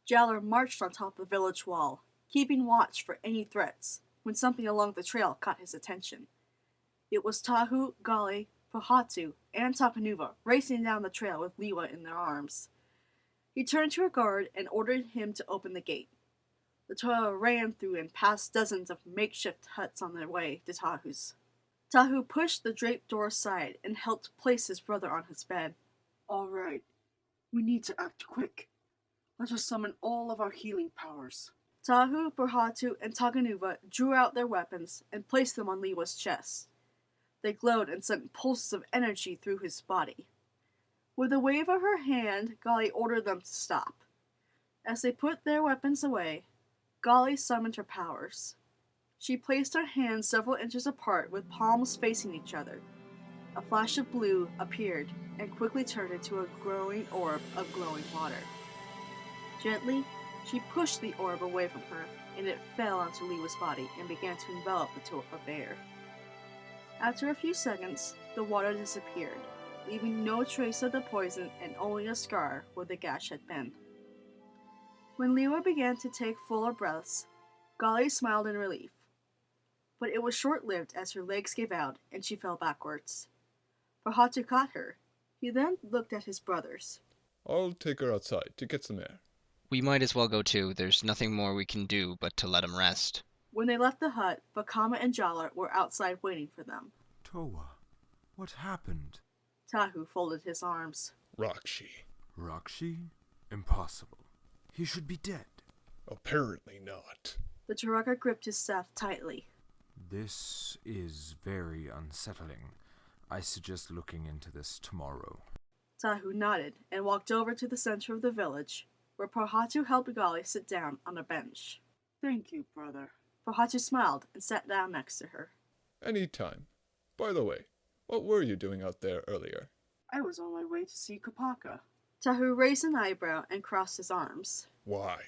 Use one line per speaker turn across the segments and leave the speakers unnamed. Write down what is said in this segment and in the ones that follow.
Jowler marched on top of the village wall, keeping watch for any threats, when something along the trail caught his attention. It was Tahu, Gali, Pohatu, and Takanuva racing down the trail with Liwa in their arms. He turned to a guard and ordered him to open the gate. The Toa ran through and past dozens of makeshift huts on their way to Tahu's. Tahu pushed the draped door aside and helped place his brother on his bed.
All right, we need to act quick. Let us summon all of our healing powers.
Tahu, Pohatu, and Takanuva drew out their weapons and placed them on Liwa's chest. They glowed and sent pulses of energy through his body. With a wave of her hand, Gali ordered them to stop. As they put their weapons away, Gali summoned her powers. She placed her hands several inches apart with palms facing each other. A flash of blue appeared and quickly turned into a growing orb of glowing water. Gently, she pushed the orb away from her, and it fell onto Liwa's body and began to envelop the Toa of air. After a few seconds, the water disappeared, leaving no trace of the poison and only a scar where the gash had been. When Liwa began to take fuller breaths, Gali smiled in relief. But it was short-lived as her legs gave out and she fell backwards. Pohatu caught her. He then looked at his brothers.
I'll take her outside to get some air.
We might as well go too. There's nothing more we can do but to let him rest.
When they left the hut, Bakama and Jala were outside waiting for them.
Toa, what happened?
Tahu folded his arms.
Rakshi.
Rakshi? Impossible. He should be dead.
Apparently not.
The Turaka gripped his staff tightly.
This is very unsettling. I suggest looking into this tomorrow.
Tahu nodded and walked over to the center of the village, where Pohatu helped Gali sit down on a bench.
Thank you, brother.
Pohatu smiled and sat down next to her.
Any time. By the way, what were you doing out there earlier?
I was on my way to see Kopaka.
Tahu raised an eyebrow and crossed his arms.
Why?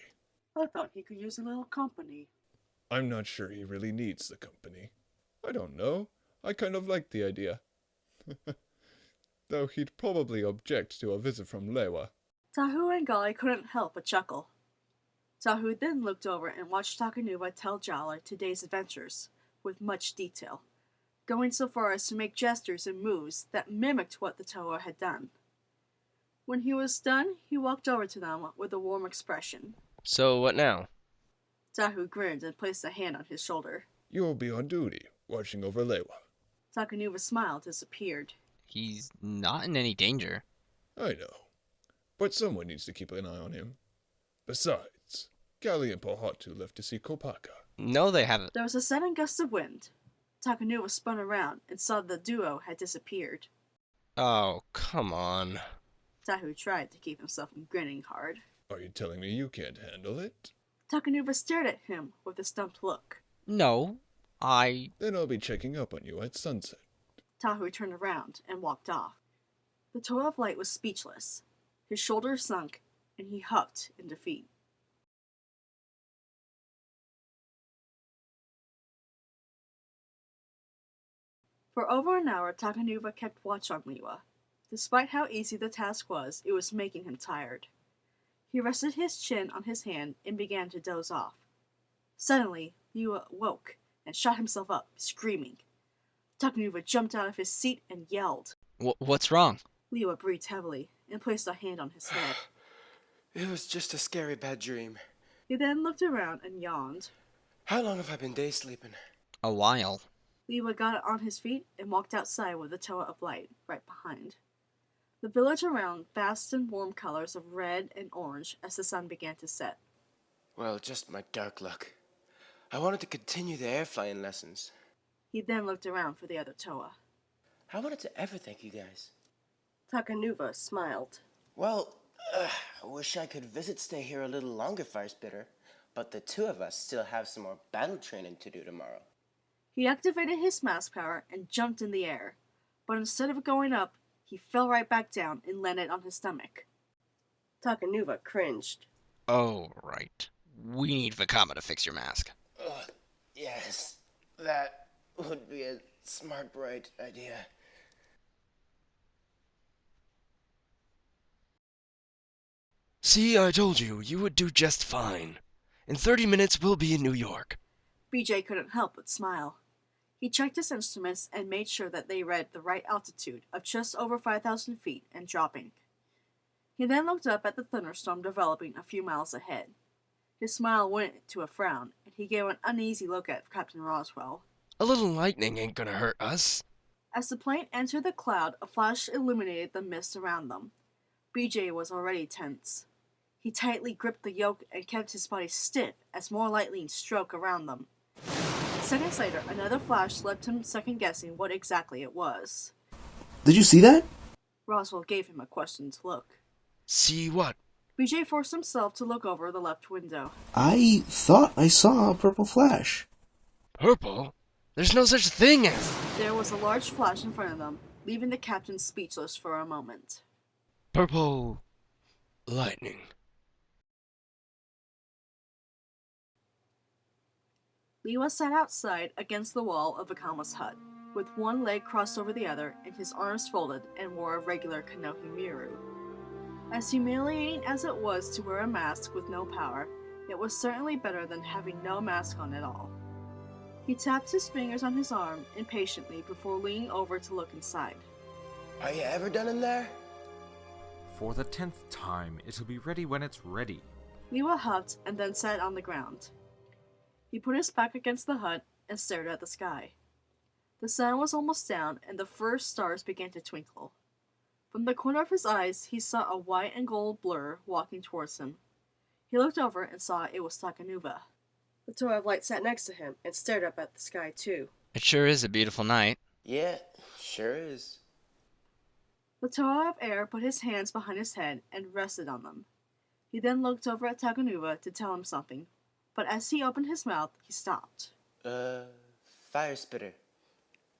I thought he could use a little company.
I'm not sure he really needs the company. I don't know. I kind of like the idea. Though he'd probably object to a visit from Lewa.
Tahu and Gali couldn't help but chuckle. Tahu then looked over and watched Takanuva tell Jala today's adventures, with much detail, going so far as to make gestures and moves that mimicked what the Toa had done. When he was done, he walked over to them with a warm expression.
So what now?
Tahu grinned and placed a hand on his shoulder.
You'll be on duty, watching over Lewa.
Takanuva smiled and disappeared.
He's not in any danger.
I know. But someone needs to keep an eye on him. Besides, Gali and Pohatu left to see Kopaka.
No, they haven't.
There was a sudden gust of wind. Takanuva spun around and saw the duo had disappeared.
Oh, come on.
Tahu tried to keep himself from grinning hard.
Are you telling me you can't handle it?
Takanuva stared at him with a stumped look.
No,
Then I'll be checking up on you at sunset.
Tahu turned around and walked off. The Toa of Light was speechless. His shoulders sunk, and he huffed in defeat. For over an hour, Takanuva kept watch on Liwa. Despite how easy the task was, it was making him tired. He rested his chin on his hand and began to doze off. Suddenly, Liwa woke and shot himself up, screaming. Takanuva jumped out of his seat and yelled.
What's wrong?
Liwa breathed heavily and placed a hand on his head.
It was just a scary bad dream.
He then looked around and yawned.
How long have I been day sleeping?
A while.
Liwa got on his feet and walked outside with the Toa of Light right behind. The village around basked in warm colors of red and orange as the sun began to set.
Well, just my dark luck. I wanted to continue the air flying lessons.
He then looked around for the other Toa.
I wanted to ever thank you guys.
Takanuva smiled.
Well, I wish I could stay here a little longer, Firespitter. But the two of us still have some more battle training to do tomorrow.
He activated his mask power and jumped in the air. But instead of going up, he fell right back down and landed on his stomach. Takanuva cringed.
Oh, right. We need Vakama to fix your mask.
Yes, that would be a smart, bright idea.
See, I told you, you would do just fine. In 30 minutes, we'll be in New York.
BJ couldn't help but smile. He checked his instruments and made sure that they read the right altitude of just over 5,000 feet and dropping. He then looked up at the thunderstorm developing a few miles ahead. His smile went to a frown, and he gave an uneasy look at Captain Roswell.
A little lightning ain't gonna hurt us.
As the plane entered the cloud, a flash illuminated the mist around them. BJ was already tense. He tightly gripped the yoke and kept his body stiff as more lightning stroked around them. Seconds later, another flash left him second-guessing what exactly it was.
Did you see that?
Roswell gave him a questioned look.
See what?
BJ forced himself to look over the left window.
I thought I saw a purple flash.
Purple? There's no such thing as...
There was a large flash in front of them, leaving the captain speechless for a moment.
Purple... lightning.
Lewa sat outside against the wall of Akama's hut, with one leg crossed over the other and his arms folded, and wore a regular Kanohi Miru. As humiliating as it was to wear a mask with no power, it was certainly better than having no mask on at all. He tapped his fingers on his arm impatiently before leaning over to look inside.
Are you ever done in there?
For the 10th time, it'll be ready when it's ready.
Lewa huffed and then sat on the ground. He put his back against the hut and stared at the sky. The sun was almost down and the first stars began to twinkle. From the corner of his eyes, he saw a white and gold blur walking towards him. He looked over and saw it was Takanuva. The Toa of Light sat next to him and stared up at the sky too.
It sure is a beautiful night.
Yeah, sure is.
The Toa of Air put his hands behind his head and rested on them. He then looked over at Takanuva to tell him something, but as he opened his mouth, he stopped.
Fire spitter.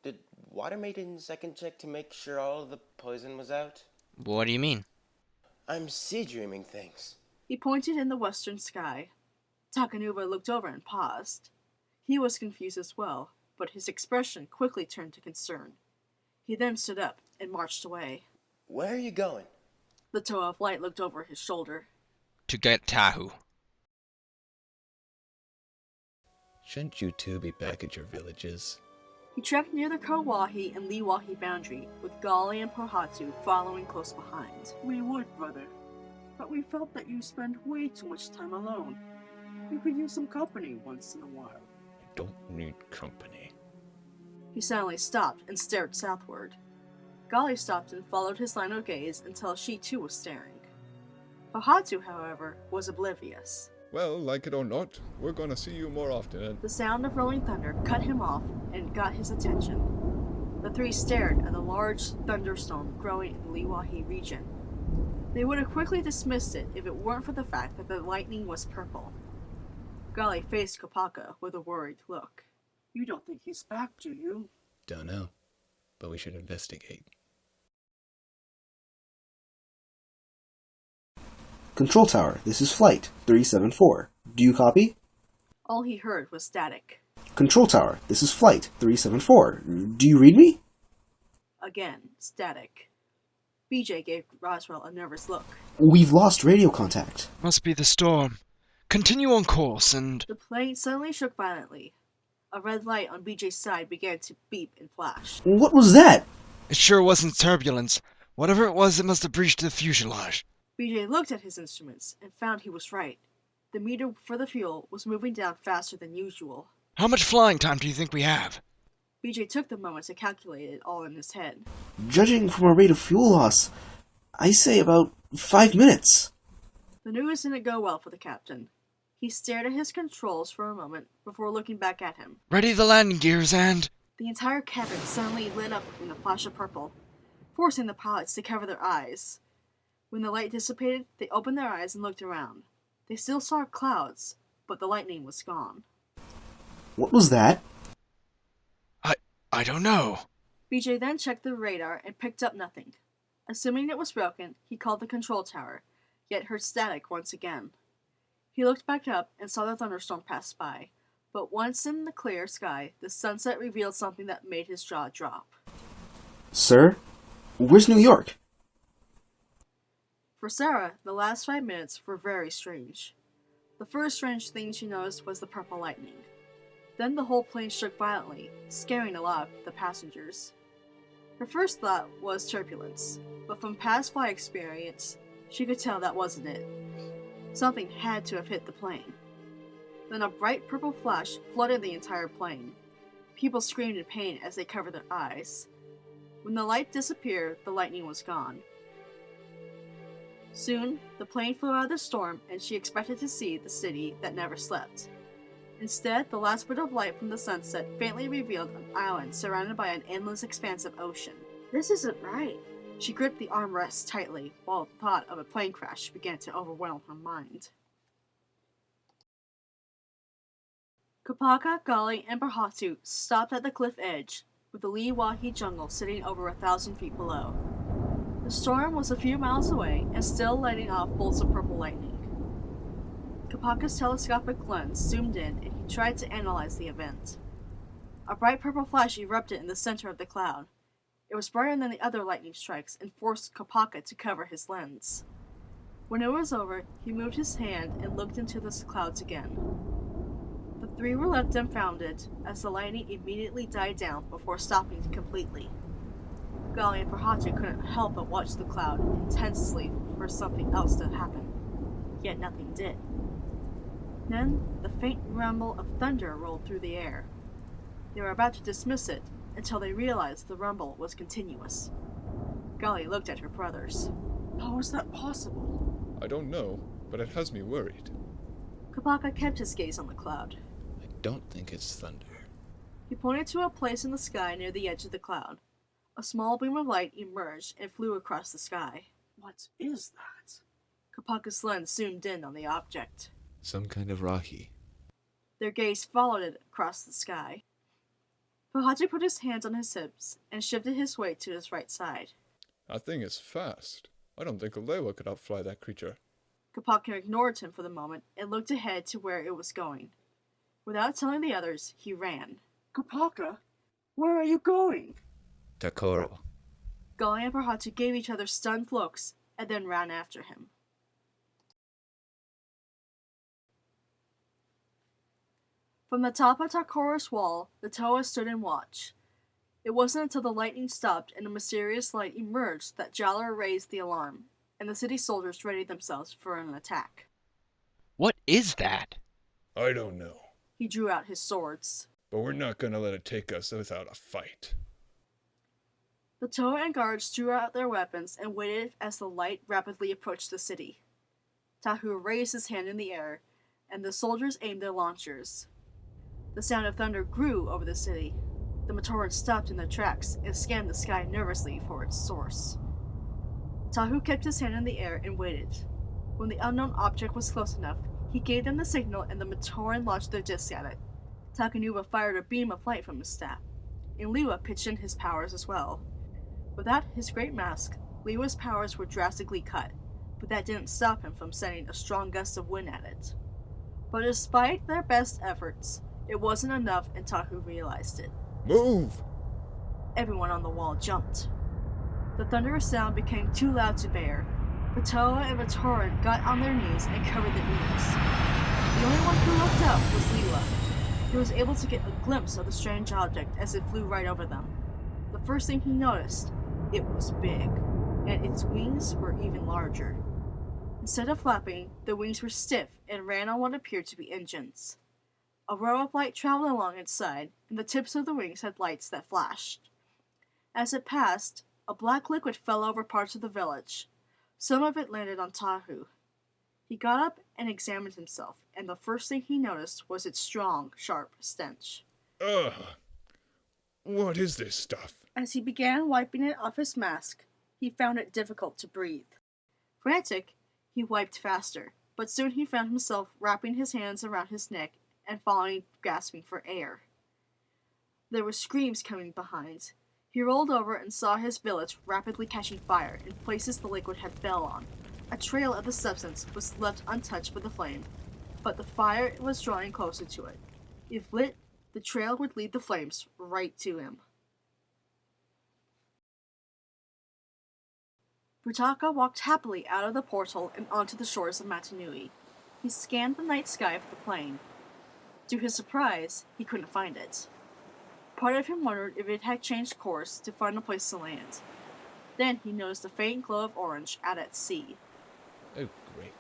Did Water Maiden second check to make sure all of the poison was out?
What do you mean?
I'm sea dreaming things.
He pointed in the western sky. Takanuva looked over and paused. He was confused as well, but his expression quickly turned to concern. He then stood up and marched away.
Where are you going?
The Toa of Light looked over his shoulder.
To get Tahu.
Shouldn't you two be back at your villages?
He trekked near the Kauwahi and Liwahi boundary, with Gali and Pohatu following close behind.
We would, brother. But we felt that you spend way too much time alone. You could use some company once in a while.
I don't need company.
He suddenly stopped and stared southward. Gali stopped and followed his line of gaze until she too was staring. Pohatu, however, was oblivious.
Well, like it or not, we're gonna see you more often and...
The sound of rolling thunder cut him off and got his attention. The three stared at the large thunderstorm growing in the Liwahi region. They would have quickly dismissed it if it weren't for the fact that the lightning was purple. Gali faced Kopaka with a worried look.
You don't think he's back, do you?
Don't know, but we should investigate.
Control tower, this is Flight 374. Do you copy?
All he heard was static.
Control tower, this is Flight 374. Do you read me?
Again, static. BJ gave Roswell a nervous look.
We've lost radio contact.
Must be the storm. Continue on course and...
The plane suddenly shook violently. A red light on BJ's side began to beep and flash.
What was that?
It sure wasn't turbulence. Whatever it was, it must have breached the fuselage.
BJ looked at his instruments and found he was right. The meter for the fuel was moving down faster than usual.
How much flying time do you think we have?
BJ took the moment to calculate it all in his head.
Judging from our rate of fuel loss, I say about 5 minutes.
The news didn't go well for the captain. He stared at his controls for a moment before looking back at him.
Ready the landing gears and...
The entire cabin suddenly lit up in a flash of purple, forcing the pilots to cover their eyes. When the light dissipated, they opened their eyes and looked around. They still saw clouds, but the lightning was gone.
What was that?
I don't know.
BJ then checked the radar and picked up nothing. Assuming it was broken, he called the control tower, yet heard static once again. He looked back up and saw the thunderstorm pass by, but once in the clear sky, the sunset revealed something that made his jaw drop.
Sir? Where's New York?
For Sarah, the last 5 minutes were very strange. The first strange thing she noticed was the purple lightning. Then the whole plane shook violently, scaring a lot of the passengers. Her first thought was turbulence, but from past flight experience, she could tell that wasn't it. Something had to have hit the plane. Then a bright purple flash flooded the entire plane. People screamed in pain as they covered their eyes. When the light disappeared, the lightning was gone. Soon, the plane flew out of the storm, and she expected to see the city that never slept. Instead, the last bit of light from the sunset faintly revealed an island surrounded by an endless expanse of ocean. This isn't right. She gripped the armrest tightly, while the thought of a plane crash began to overwhelm her mind. Kopaka, Gali, and Barhatu stopped at the cliff edge, with the Lee-Wahi jungle sitting over 1,000 feet below. The storm was a few miles away and still letting off bolts of purple lightning. Kopaka's telescopic lens zoomed in and he tried to analyze the event. A bright purple flash erupted in the center of the cloud. It was brighter than the other lightning strikes and forced Kopaka to cover his lens. When it was over, he moved his hand and looked into the clouds again. The three were left dumbfounded as the lightning immediately died down before stopping completely. Gali and Barhatu couldn't help but watch the cloud intensely for something else to happen, yet nothing did. Then, the faint rumble of thunder rolled through the air. They were about to dismiss it until they realized the rumble was continuous. Gali looked at her brothers.
How is that possible?
I don't know, but it has me worried.
Kopaka kept his gaze on the cloud.
I don't think it's thunder.
He pointed to a place in the sky near the edge of the cloud. A small beam of light emerged and flew across the sky.
What is that?
Kopaka's lens zoomed in on the object.
Some kind of rahi.
Their gaze followed it across the sky. Barhatu put his hands on his hips and shifted his weight to his right side.
That thing is fast. I don't think Alewa could outfly that creature.
Kopaka ignored him for the moment and looked ahead to where it was going. Without telling the others, he ran.
Kopaka, where are you going?
Takoro.
Gali and Barhatu gave each other stunned looks and then ran after him. From the top of Takoro's wall, the Toa stood in watch. It wasn't until the lightning stopped and a mysterious light emerged that Jalor raised the alarm, and the city soldiers readied themselves for an attack.
What is that?
I don't know.
He drew out his swords.
But we're not gonna let it take us without a fight.
The Toa and guards drew out their weapons and waited as the light rapidly approached the city. Tahu raised his hand in the air, and the soldiers aimed their launchers. The sound of thunder grew over the city. The Matorans stopped in their tracks and scanned the sky nervously for its source. Tahu kept his hand in the air and waited. When the unknown object was close enough, he gave them the signal and the Matoran launched their discs at it. Takanuba fired a beam of light from his staff, and Liwa pitched in his powers as well. Without his great mask, Liwa's powers were drastically cut, but that didn't stop him from sending a strong gust of wind at it. But despite their best efforts, it wasn't enough and Tahu realized it.
Move!
Everyone on the wall jumped. The thunderous sound became too loud to bear. Patoa and Matoran got on their knees and covered their ears. The only one who looked up was Liwa. He was able to get a glimpse of the strange object as it flew right over them. The first thing he noticed, it was big, and its wings were even larger. Instead of flapping, the wings were stiff and ran on what appeared to be engines. A row of light traveled along its side, and the tips of the wings had lights that flashed. As it passed, a black liquid fell over parts of the village. Some of it landed on Tahu. He got up and examined himself, and the first thing he noticed was its strong, sharp stench.
Ugh! What is this stuff?
As he began wiping it off his mask, he found it difficult to breathe. Frantic, he wiped faster, but soon he found himself wrapping his hands around his neck and falling, gasping for air. There were screams coming behind. He rolled over and saw his village rapidly catching fire in places the liquid had fell on. A trail of the substance was left untouched by the flame, but the fire was drawing closer to it. If lit, the trail would lead the flames right to him. Brutaka walked happily out of the portal and onto the shores of Mata Nui. He scanned the night sky for the plane. To his surprise, he couldn't find it. Part of him wondered if it had changed course to find a place to land. Then he noticed a faint glow of orange out at sea.
Oh, great.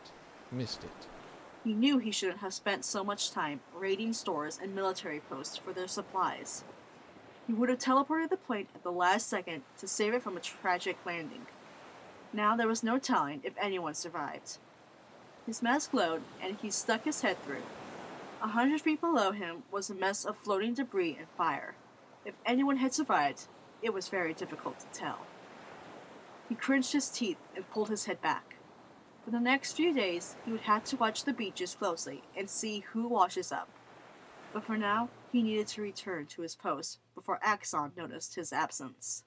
Missed it.
He knew he shouldn't have spent so much time raiding stores and military posts for their supplies. He would have teleported the plane at the last second to save it from a tragic landing. Now there was no telling if anyone survived. His mask glowed, and he stuck his head through. 100 feet below him was a mess of floating debris and fire. If anyone had survived, it was very difficult to tell. He clenched his teeth and pulled his head back. For the next few days, he would have to watch the beaches closely and see who washes up. But for now, he needed to return to his post before Axon noticed his absence.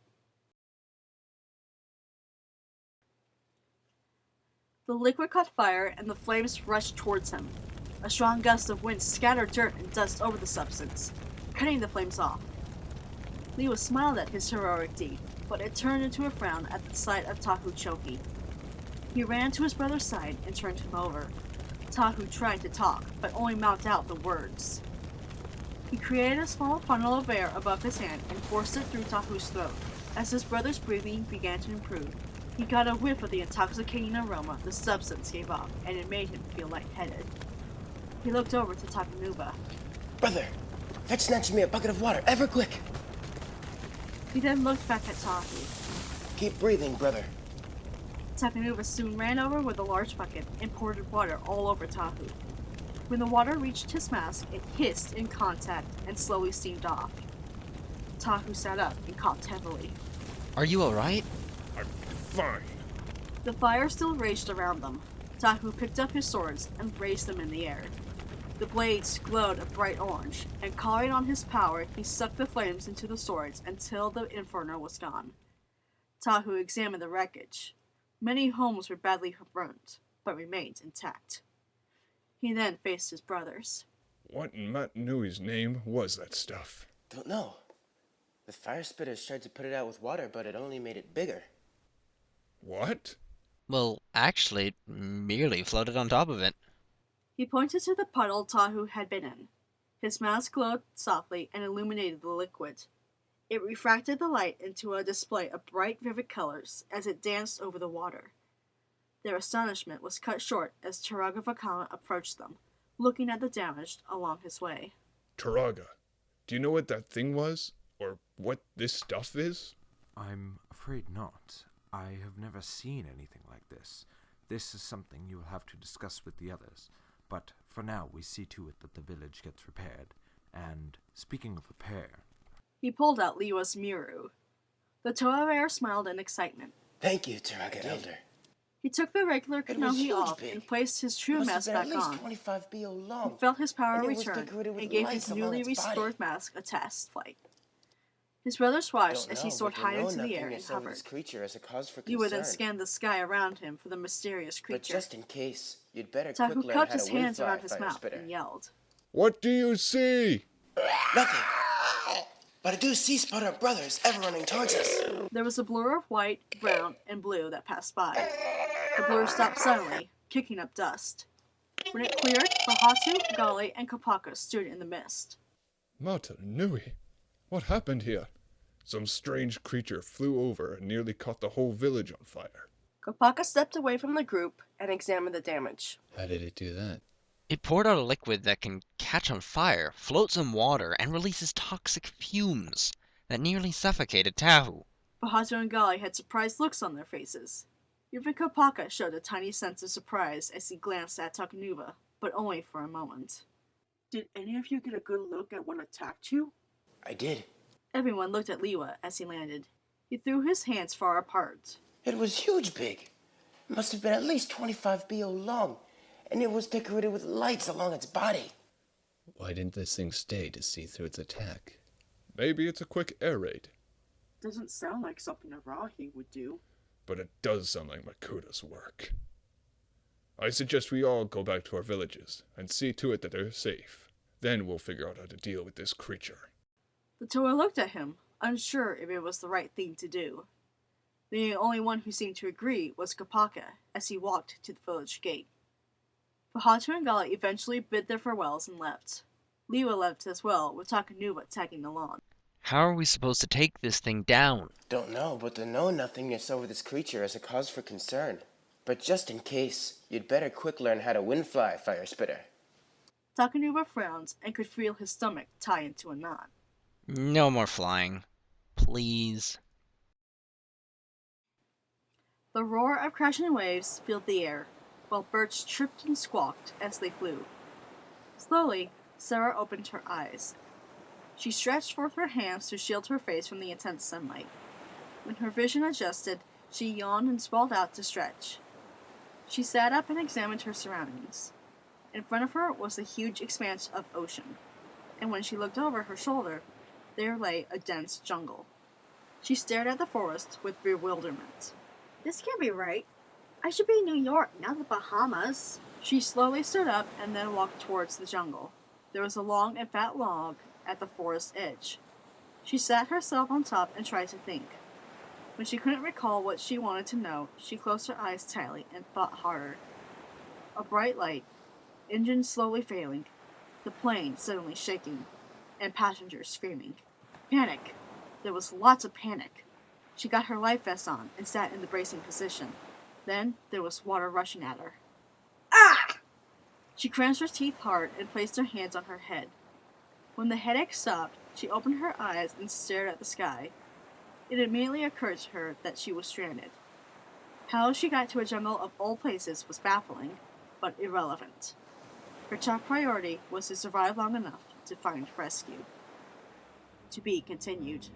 The liquid caught fire and the flames rushed towards him. A strong gust of wind scattered dirt and dust over the substance, cutting the flames off. Leo smiled at his heroic deed, but it turned into a frown at the sight of Tahu choking. He ran to his brother's side and turned him over. Tahu tried to talk, but only mouthed out the words. He created a small funnel of air above his hand and forced it through Tahu's throat. As his brother's breathing began to improve, he got a whiff of the intoxicating aroma the substance gave off, and it made him feel lightheaded. He looked over to Takanuba.
Brother, fetch snatch me a bucket of water, ever quick.
He then looked back at Tahu.
Keep breathing, brother.
Takanuba soon ran over with a large bucket and poured water all over Tahu. When the water reached his mask, it hissed in contact and slowly steamed off. Tahu sat up and coughed heavily.
Are you alright?
I'm fine.
The fire still raged around them. Tahu picked up his swords and raised them in the air. The blades glowed a bright orange, and calling on his power, he sucked the flames into the swords until the inferno was gone. Tahu examined the wreckage. Many homes were badly burnt, but remained intact. He then faced his brothers.
What in Mata Nui's name was that stuff?
Don't know. The fire spitters tried to put it out with water, but it only made it bigger.
What?
Well, actually, it merely floated on top of it.
He pointed to the puddle Tahu had been in. His mask glowed softly and illuminated the liquid. It refracted the light into a display of bright, vivid colors as it danced over the water. Their astonishment was cut short as Turaga Vakama approached them, looking at the damage along his way.
Turaga, do you know what that thing was? Or what this stuff is?
I'm afraid not. I have never seen anything like this. This is something you will have to discuss with the others. But for now, we see to it that the village gets repaired. And speaking of repair...
He pulled out Liwa's Miru. The Toa smiled in excitement.
Thank you, Turaga Elder.
He took the regular
It was
kanohi
huge
off
big.
and placed his true
Must
mask
have been
back
at least
on.
25 BO long.
He felt his power
and it was
return
decorated with
and gave
lights
his
along
newly
its body.
restored mask a test flight. His brothers watched
Don't
as he
know,
soared
but
high
you know
into the
nothing
air and
yourself of
hovered.
this creature as a cause for
Liwa then
concern.
scanned the sky around him for the mysterious
But
creature.
just in case, you'd better quick
Tahu
learn
cupped
how
his
to wind
hands
fly
around
a
his
fire
mouth
spitter.
and yelled.
What do you see?
Nothing. But I do see spot our brothers ever running towards us.
There was a blur of white, brown, and blue that passed by. The blur stopped suddenly, kicking up dust. When it cleared, Bahatu, Gali, and Kopaka stood in the mist.
Mata Nui, what happened here? Some strange creature flew over and nearly caught the whole village on fire.
Kopaka stepped away from the group and examined the damage.
How did it do that?
It poured out a liquid that can catch on fire, floats in water, and releases toxic fumes that nearly suffocated Tahu.
Bahatu and Gali had surprised looks on their faces. Even Kopaka showed a tiny sense of surprise as he glanced at Takanuba, but only for a moment.
Did any of you get a good look at what attacked you?
I did.
Everyone looked at Liwa as he landed. He threw his hands far apart.
It was huge big. It must have been at least 25 BO long. And it was decorated with lights along its body.
Why didn't this thing stay to see through its attack?
Maybe it's a quick air raid,
Doesn't sound like something a Rahi would do.
but it does sound like Makuda's work. I suggest we all go back to our villages and see to it that they're safe. Then we'll figure out how to deal with this creature.
The Toa looked at him, unsure if it was the right thing to do. The only one who seemed to agree was Kapaka as he walked to the village gate. Fahatu and Gala eventually bid their farewells and left. Liwa left as well, with Takanuva tagging along.
How are we supposed to take this thing down?
Don't know, but the know-nothingness over this creature is a cause for concern. But just in case, you'd better quick learn how to windfly, Fire Spitter.
Takanuva frowned and could feel his stomach tie into a knot.
No more flying. Please.
The roar of crashing waves filled the air, while birds chirped and squawked as they flew. Slowly, Sarah opened her eyes. She stretched forth her hands to shield her face from the intense sunlight. When her vision adjusted, she yawned and sprawled out to stretch. She sat up and examined her surroundings. In front of her was a huge expanse of ocean, and when she looked over her shoulder, there lay a dense jungle. She stared at the forest with bewilderment.
This can't be right. I should be in New York, not the Bahamas.
She slowly stood up and then walked towards the jungle. There was a long and fat log at the forest edge. She sat herself on top and tried to think. When she couldn't recall what she wanted to know, she closed her eyes tightly and thought harder. A bright light, engine slowly failing, the plane suddenly shaking, and passengers screaming. Panic! There was lots of panic. She got her life vest on and sat in the bracing position. Then there was water rushing at her. Ah! She clenched her teeth hard and placed her hands on her head. When the headache stopped, she opened her eyes and stared at the sky. It immediately occurred to her that she was stranded. How she got to a jungle of all places was baffling, but irrelevant. Her top priority was to survive long enough to find rescue. To be continued.